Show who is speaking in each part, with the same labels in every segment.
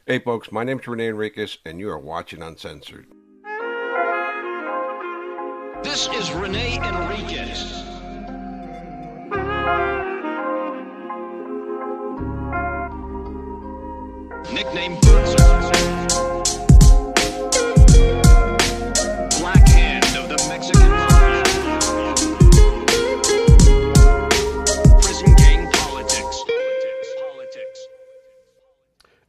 Speaker 1: Hey folks, my name's René Enriquez and you are watching Uncensored.
Speaker 2: This is René Enriquez. Nickname Bootser. Black Hand of the Mexican Mafia. Prison gang politics.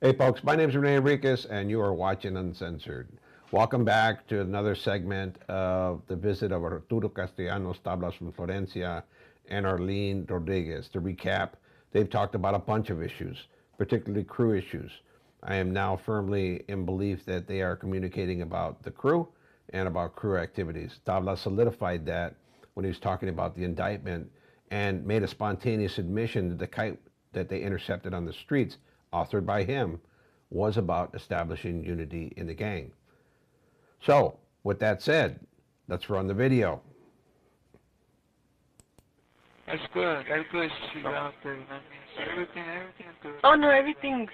Speaker 1: Hey folks, my name's René Enriquez and you are watching Uncensored. Welcome back to another segment of the visit of Arturo Castellanos Tablas from Florencia and Arlene Rodriguez. To recap, they've talked about a bunch of issues, particularly crew issues. I am now firmly in belief that they are communicating about the crew and about crew activities. Tablas solidified that when he was talking about the indictment and made a spontaneous admission that the kite that they intercepted on the streets, authored by him, was about establishing unity in the gang. So, with that said, let's run the video.
Speaker 3: That's good. That's good to see you out there. You know what I mean? So everything's good.
Speaker 4: Oh no, everything's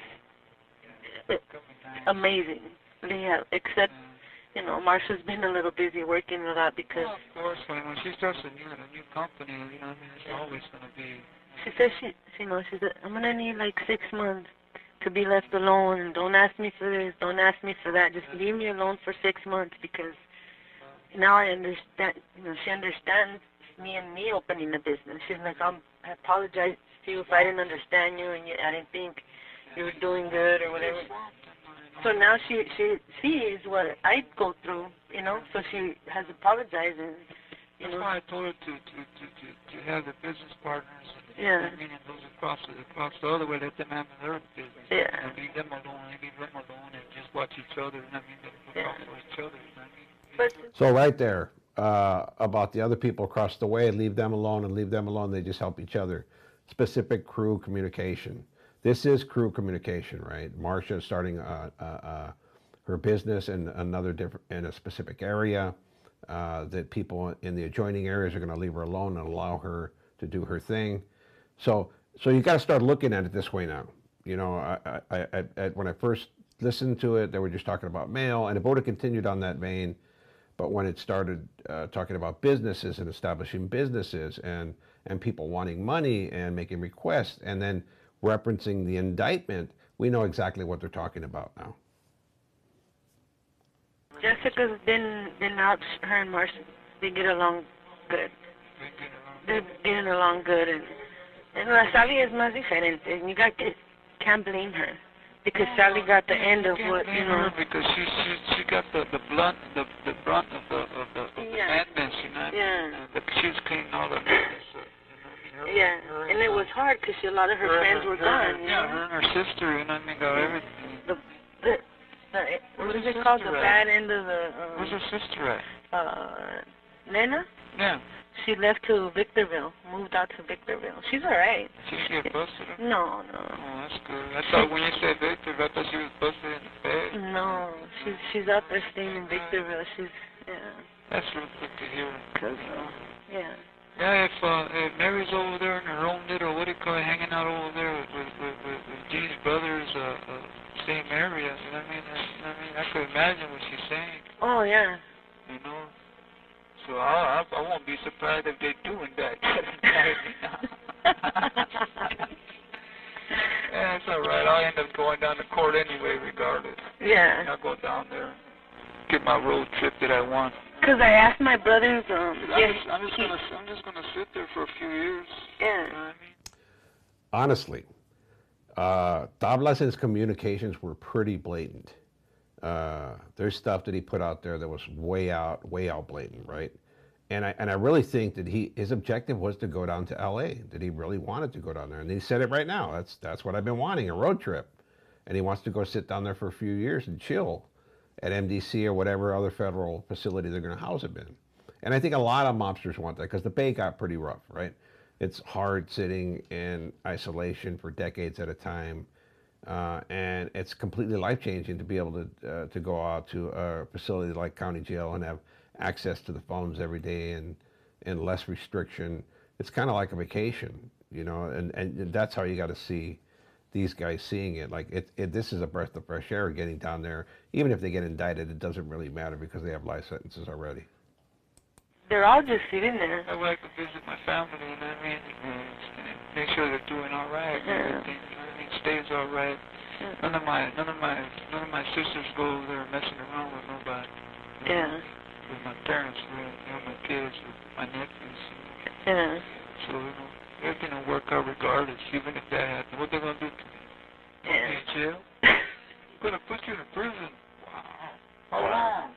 Speaker 4: amazing. Yeah, except Marsha's been a little busy working a lot because.
Speaker 3: Well, of course, when she starts a new company, you know what I mean? It's always gonna be.
Speaker 4: She says she said I'm gonna need like 6 months to be left alone. Don't ask me for this. Don't ask me for that. Just leave me alone for 6 months because now I understand. She understands me opening a business. She's like, I apologize to you if I didn't understand you and I didn't think you were doing good or whatever. So now she sees what I go through, so she has apologized and,
Speaker 3: That's why I told her to have the business partners and those across the other way, let them have their business.
Speaker 4: Yeah.
Speaker 3: And leave them alone and just watch each other, you know what I mean? Look out for each other, you know what I mean?
Speaker 1: So right there, about the other people across the way, leave them alone and leave them alone, they just help each other. Specific crew communication. This is crew communication, right? Marsha is starting her business in in a specific area, that people in the adjoining areas are going to leave her alone and allow her to do her thing. So you got to start looking at it this way now. When I first listened to it, they were just talking about mail, and it would have continued on that vein. But when it started talking about businesses and establishing businesses and people wanting money and making requests and then referencing the indictment, we know exactly what they're talking about now.
Speaker 4: Jessica's been out, her and Marsha, they get along good. They're getting along good, and Sally is más diferente, and you can't blame her, because Sally got the end of what,
Speaker 3: Because she got the brunt of the madness, She's cleaning all the madness.
Speaker 4: Yeah, and it was hard because a lot of her friends were gone.
Speaker 3: Her and her sister, got everything.
Speaker 4: What is it called? The bad end of the.
Speaker 3: Where's her sister at?
Speaker 4: Nena?
Speaker 3: Yeah.
Speaker 4: She left to Victorville, moved out to Victorville. She's alright.
Speaker 3: Did she get busted?
Speaker 4: No.
Speaker 3: Oh, that's good. I thought when you said Victorville, I thought she was busted in the bed.
Speaker 4: No, she's out there staying in Victorville.
Speaker 3: That's real good to hear.
Speaker 4: Yeah.
Speaker 3: Yeah, if Mary's over there in her own little, hanging out over there with Jean's brothers, same area, you know what I mean? I could imagine what she's saying.
Speaker 4: Oh, yeah.
Speaker 3: So I won't be surprised if they're doing that. Yeah, it's alright. I'll end up going down to court anyway, regardless.
Speaker 4: Yeah.
Speaker 3: I'll go down there, get my road trip that I want.
Speaker 4: Because I asked my brothers,
Speaker 3: I'm just gonna sit there for a few years.
Speaker 4: Yeah.
Speaker 3: You know what I mean?
Speaker 1: Honestly, Tablas' communications were pretty blatant. There's stuff that he put out there that was way out blatant, right? And I really think that his objective was to go down to LA, that he really wanted to go down there. And he said it right now, that's what I've been wanting, a road trip. And he wants to go sit down there for a few years and chill at MDC or whatever other federal facility they're going to house him in. And I think a lot of mobsters want that because the Bay got pretty rough, right? It's hard sitting in isolation for decades at a time. And it's completely life-changing to be able to go out to a facility like county jail and have access to the phones every day and less restriction. It's kind of like a vacation, and that's how you got to see these guys seeing it. Like this is a breath of fresh air getting down there. Even if they get indicted, it doesn't really matter because they have life sentences already.
Speaker 4: They're all just sitting there.
Speaker 3: I like to visit my family, you know what I mean? And make sure they're doing all right. Everything, you know what I mean? Stays all right. None of my sisters go over there messing around with nobody.
Speaker 4: Yeah.
Speaker 3: With my parents, my kids, with my nephews.
Speaker 4: Yeah.
Speaker 3: So, everything will work out regardless, even if that happens. What they gonna do to me? Put me in jail? Gonna put you in prison? Wow. How long?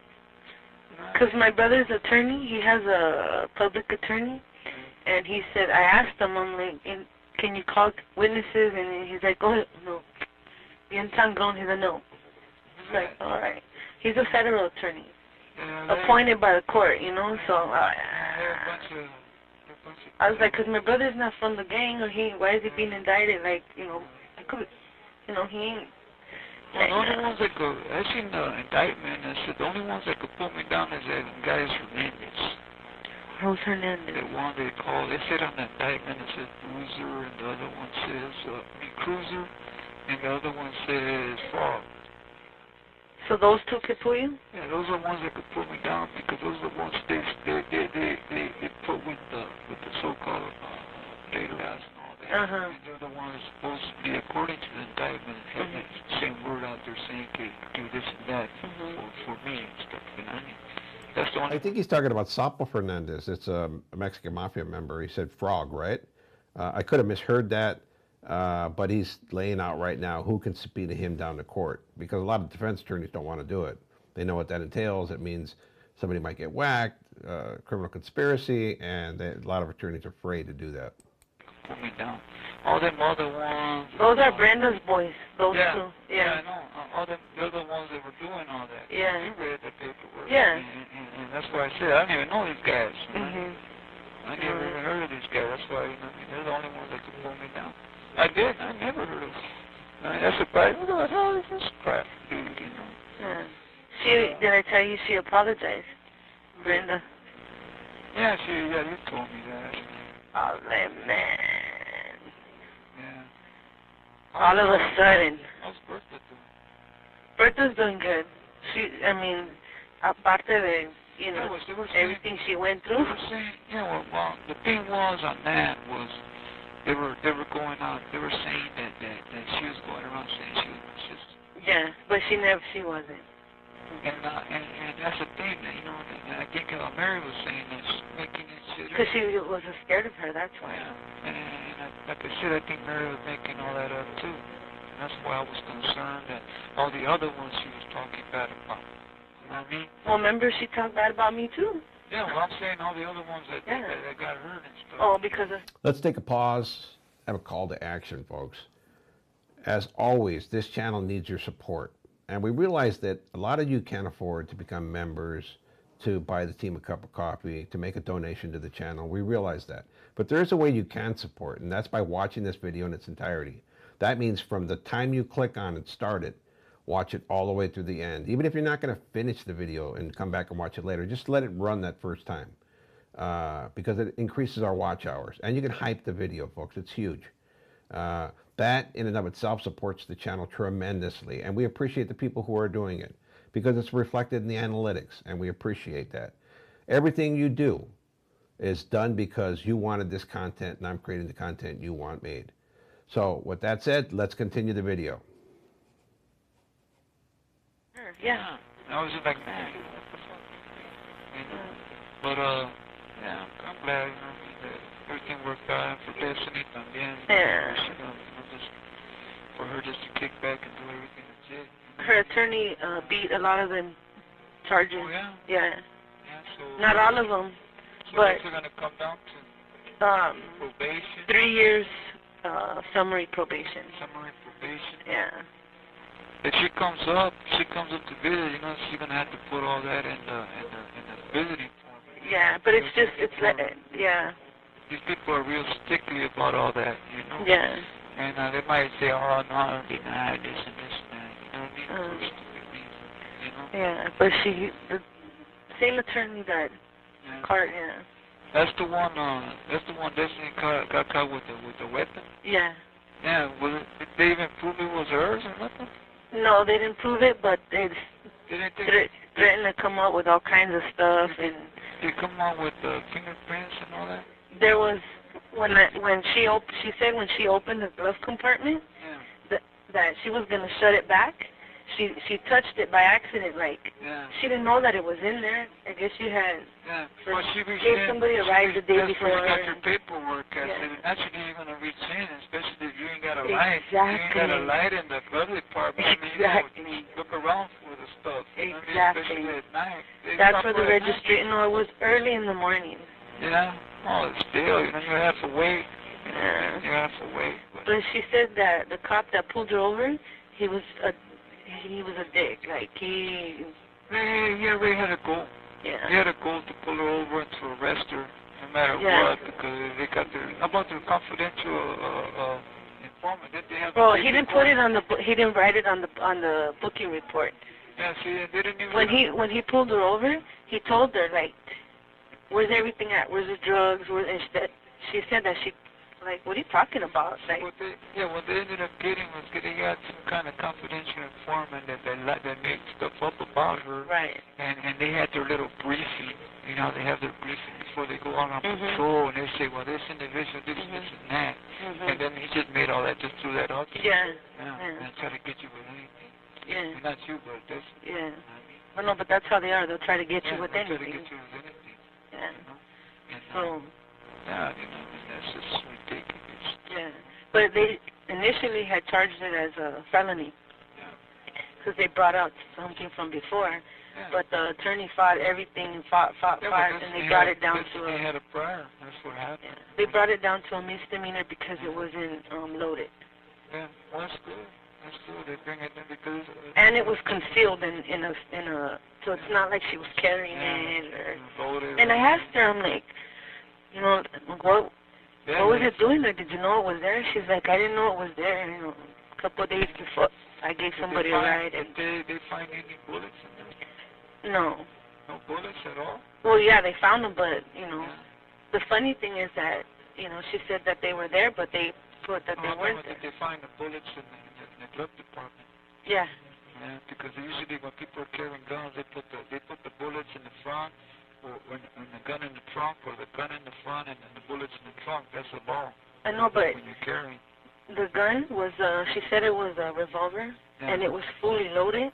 Speaker 4: Because my brother's attorney, he has a public attorney, and he said, I asked him, I'm like, can you call witnesses? And he's like, oh, no. Bien sangrón, he's like, no. It's like, all right. He's a federal attorney, appointed by the court, so I was like, because my brother's not from the gang, or why is he being indicted? Like, I could, he ain't.
Speaker 3: Well, the only ones that could, I seen the indictment, and said the only ones that could put me down is that guy Hernandez.
Speaker 4: Who's Hernandez?
Speaker 3: The one they called, they said on the indictment, it said Cruiser, and the other one says, Cruiser, and the other one says Frog.
Speaker 4: So those two could put you?
Speaker 3: Yeah, those are the ones that could put me down, because those are the ones they put with the so-called Tablas and all that. And they're the ones supposed to be, according to the indictment, have the same word out there saying, okay, do this and that for me and stuff, you know what I mean? That's the only...
Speaker 1: I think he's talking about Sapo Fernandez. It's a Mexican Mafia member. He said Frog, right? I could have misheard that, but he's laying out right now who can subpoena him down to court, because a lot of defense attorneys don't want to do it. They know what that entails. It means somebody might get whacked, criminal conspiracy, and a lot of attorneys are afraid to do that.
Speaker 3: Put me down. All them other ones.
Speaker 4: Those are Brenda's boys. Those two.
Speaker 3: Yeah, I know. All them, they're the ones that were doing all that.
Speaker 4: Yeah.
Speaker 3: You read the paperwork.
Speaker 4: Yeah.
Speaker 3: And that's why I said I didn't even know these guys. I never even heard of these guys. That's why they're the only ones that could pull me down. I did. I never heard of them. I surprised. What the hell is this crap, dude?
Speaker 4: Yeah. Did I tell you she apologized, Brenda?
Speaker 3: Yeah, you told me that.
Speaker 4: Oh man.
Speaker 3: Yeah.
Speaker 4: All of a sudden.
Speaker 3: How's Bertha doing?
Speaker 4: Bertha's doing good. Aparte de, everything she went through.
Speaker 3: They were saying, well, the thing was on that was they were going on. They were saying that she was going around saying she was my sister.
Speaker 4: Yeah, but she wasn't.
Speaker 3: And that's the thing, and I think Mary was saying that she's making it shit.
Speaker 4: Because she was scared of her, that's why.
Speaker 3: Yeah, and like I said, I think Mary was making all that up too. And that's why I was concerned that all the other ones she was talking bad about. You know what I mean?
Speaker 4: Well, remember she talked bad about me too.
Speaker 3: Yeah, well, I'm saying all the other ones that got hurt and stuff.
Speaker 4: Oh, because of...
Speaker 1: Let's take a pause, have a call to action, folks. As always, this channel needs your support. And we realize that a lot of you can't afford to become members, to buy the team a cup of coffee, to make a donation to the channel. We realize that. But there's a way you can support, and that's by watching this video in its entirety. That means from the time you click on and start it, watch it all the way through the end. Even if you're not going to finish the video and come back and watch it later, just let it run that first time. Because it increases our watch hours. And you can hype the video, folks. It's huge. That in and of itself supports the channel tremendously, and we appreciate the people who are doing it because it's reflected in the analytics, and we appreciate that. Everything you do is done because you wanted this content, and I'm creating the content you want made. So with that said, let's continue the video.
Speaker 4: Yeah.
Speaker 3: I was just like, man, what the fuck? But yeah, I'm glad that everything worked out for Destiny también.
Speaker 4: Yeah.
Speaker 3: For her just to kick back and do everything legit.
Speaker 4: Her attorney beat a lot of them charges.
Speaker 3: Oh, yeah?
Speaker 4: Yeah.
Speaker 3: Yeah, so...
Speaker 4: Not all of them,
Speaker 3: so
Speaker 4: but...
Speaker 3: what's it going to come down to? Probation?
Speaker 4: 3 years summary probation.
Speaker 3: Summary probation?
Speaker 4: Yeah.
Speaker 3: If she comes up to visit, she's going to have to put all that in the visiting form.
Speaker 4: Yeah, but it's like, yeah.
Speaker 3: These people are real stickly about all that,
Speaker 4: Yeah.
Speaker 3: And they might say, oh, no, deny this and this and that. You know what I mean? For stupid reasons,
Speaker 4: Yeah, but the same attorney that caught,
Speaker 3: That's the one Destiny got caught with the weapon?
Speaker 4: Yeah.
Speaker 3: Yeah, did they even prove it was hers or nothing?
Speaker 4: No, they didn't prove it, but they
Speaker 3: Didn't they?
Speaker 4: threatened to come up with all kinds of stuff, and
Speaker 3: They come out with fingerprints and all that?
Speaker 4: there was she said when she opened the glove compartment that she was gonna shut it back. She touched it by accident, like she didn't know that it was in there. I guess she had
Speaker 3: Well, she
Speaker 4: gave somebody a ride the day before.
Speaker 3: That's where you got your paperwork. Naturally, you're gonna reach in, especially if you ain't got a light.
Speaker 4: Exactly.
Speaker 3: You ain't got a light in the glove department.
Speaker 4: Exactly.
Speaker 3: You look around for the stuff.
Speaker 4: Exactly.
Speaker 3: Especially at night.
Speaker 4: That's for the registry. No, it was early in the morning.
Speaker 3: Yeah. Oh, still, you have to wait.
Speaker 4: Yeah.
Speaker 3: You have to wait.
Speaker 4: But she said that the cop that pulled her over, he was a dick. Like he
Speaker 3: already had a goal.
Speaker 4: Yeah.
Speaker 3: He had a goal to pull her over and to arrest her, no matter what, because they got about their confidential informant. Did they have?
Speaker 4: Well, he didn't put it on the he didn't write it on the booking report.
Speaker 3: Yeah, see, they didn't even.
Speaker 4: When he pulled her over, he told her, like, where's everything at? Where's the drugs? She said that she, like, what are you talking about? Like,
Speaker 3: what they ended up getting was they got some kind of confidential informant that made stuff up about her.
Speaker 4: Right.
Speaker 3: And they had their little briefing. You know, they have their briefing before they go on patrol, and they say, well, this individual, this and that. And then he just made all that, just threw that out there.
Speaker 4: Yeah.
Speaker 3: And try to get you with anything.
Speaker 4: Yeah.
Speaker 3: Not you, but this.
Speaker 4: Yeah. Well, no, but that's how they are. They'll try to get you with anything.
Speaker 3: Try to get you with anything.
Speaker 4: Yeah.
Speaker 3: And,
Speaker 4: So.
Speaker 3: Yeah, that's just ridiculous.
Speaker 4: Yeah. But they initially had charged it as a felony. Because they brought out something from before. But the attorney fought everything and fought, and they brought it down to
Speaker 3: They had a prior. That's what happened.
Speaker 4: Yeah. They brought it down to a misdemeanor because it wasn't loaded.
Speaker 3: Yeah, well, that's good. That's good. They bring it in because.
Speaker 4: And it was concealed in a so it's not like she was carrying it or.
Speaker 3: Loaded.
Speaker 4: And I asked her, I'm like, you know, what was it doing there? Did you know it was there? She's like, I didn't know it was there. You know, a couple of days before, I gave somebody a ride. And
Speaker 3: they find any bullets in there?
Speaker 4: No.
Speaker 3: No bullets at all?
Speaker 4: Well, yeah, they found them, but, you know, the funny thing is that, you know, she said that they were there, but they put that they weren't there.
Speaker 3: Did they find the bullets in the glove department?
Speaker 4: Yeah.
Speaker 3: Yeah, because usually when people are carrying guns, they put the bullets in the front, or the gun in the trunk, or the gun in the front, and then the bullets in the trunk. That's the law.
Speaker 4: I know, but
Speaker 3: when you're carrying.
Speaker 4: The gun was, she said it was a revolver, and it was fully loaded,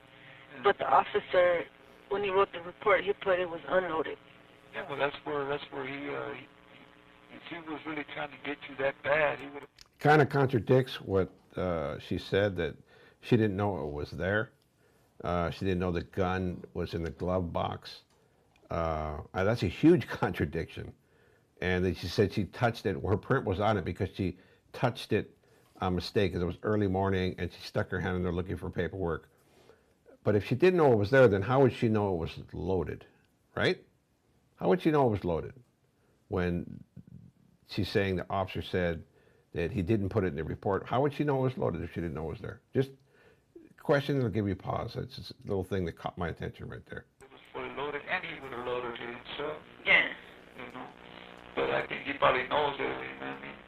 Speaker 4: but the officer, when he wrote the report, he put it was unloaded.
Speaker 3: Yeah, well, that's where he if he was really trying to get you that bad, he would have.
Speaker 1: Kind of contradicts what she said, that she didn't know it was there. She didn't know the gun was in the glove box. That's a huge contradiction. And then she said she touched it. Her print was on it because she touched it on mistake, because it was early morning, and she stuck her hand in there looking for paperwork. But if she didn't know it was there, then how would she know it was loaded, right? How would she know it was loaded when she's saying the officer said that he didn't put it in the report? How would she know it was loaded if she didn't know it was there? Just question that'll give you pause. That's just a little thing that caught my attention right there.
Speaker 3: It was fully loaded, and he would have loaded it himself.
Speaker 4: Yeah.
Speaker 3: You know, but I think he probably knows that. You know what I mean?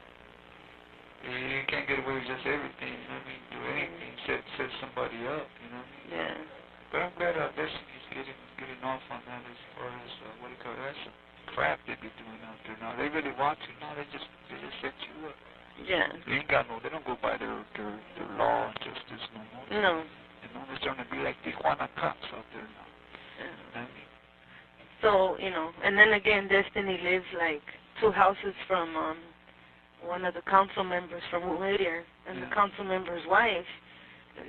Speaker 3: You can't get away with just everything. You know what I mean? Do anything, set somebody up. You know what I mean?
Speaker 4: Yeah.
Speaker 3: But I'm glad this he's getting off on that as far as what do you call it? That's some crap they be doing out there now. They really want you now. They just set you up.
Speaker 4: Yeah.
Speaker 3: They ain't got they don't go by their law and justice no more.
Speaker 4: No.
Speaker 3: You know, they're starting to be like Tijuana cops out there now.
Speaker 4: Yeah.
Speaker 3: You know what I mean?
Speaker 4: So, you know, and then again, Destiny lives like 2 houses from one of the council members from Whittier, and the council member's wife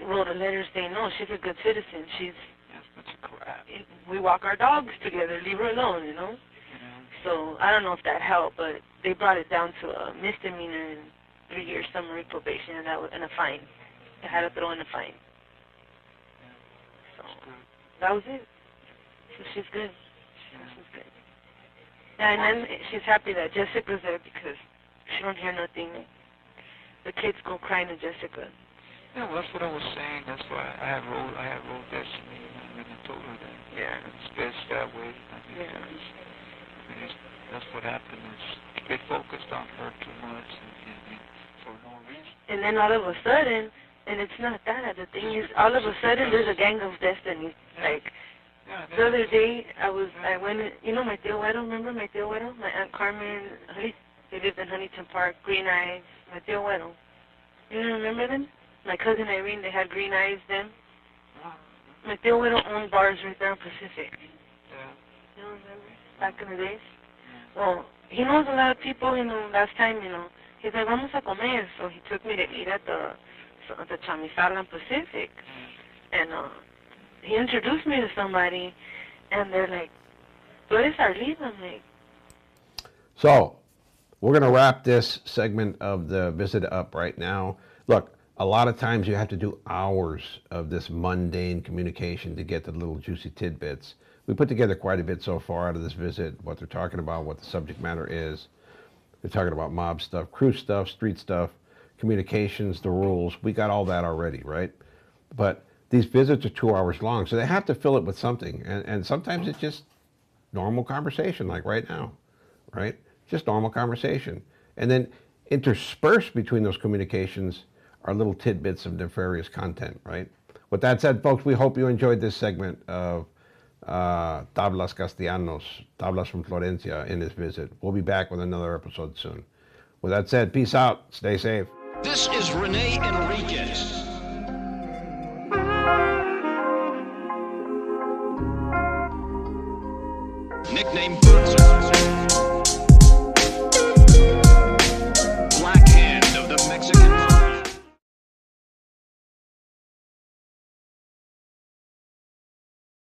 Speaker 4: wrote a letter saying, no, she's a good citizen.
Speaker 3: That's such a crap.
Speaker 4: We walk our dogs together, leave her alone, you know? So I don't know if that helped, but they brought it down to a misdemeanor and 3-year summary probation and a fine. They had to throw in a fine. So that was it. So she's good. She's good. Yeah, and then she's happy that Jessica's there because she don't hear nothing. The kids go crying to Jessica.
Speaker 3: Yeah, well, that's what I was saying. That's why I have rolled Destiny, and I told her that.
Speaker 4: Yeah.
Speaker 3: It's best that way. That's what happened is they focused on her too much and for no reason.
Speaker 4: And then all of a sudden, and it's not that. The thing is, all of a sudden, there's a gang of destiny. Like, the other day, I went, you know, my tío Güero, remember my tío Güero? My Aunt Carmen, they lived in Huntington Park, Green Eyes, my tío Güero. You don't remember them? My cousin Irene, they had Green Eyes then. My tío Güero owned bars right there on Pacific. You don't remember? Back in the days? Well, he knows a lot of people, you know, last time, you know. He's like, vamos a comer. So he took me to eat at the Chamizal on Pacific. And he introduced me to somebody, and they're like, tú eres Arlene? I'm like...
Speaker 1: So, we're going to wrap this segment of the visit up right now. Look, a lot of times you have to do hours of this mundane communication to get the little juicy tidbits. We put together quite a bit so far out of this visit, what they're talking about, what the subject matter is. They're talking about mob stuff, crew stuff, street stuff, communications, the rules. We got all that already, right? But these visits are 2 hours long, so they have to fill it with something. And sometimes it's just normal conversation, like right now, right? Just normal conversation. And then interspersed between those communications are little tidbits of nefarious content, right? With that said, folks, we hope you enjoyed this segment of Tablas Castellanos, Tablas from Florencia in this visit. We'll be back with another episode soon. With that said, peace out. Stay safe.
Speaker 2: This is René Enriquez. Nickname Boots.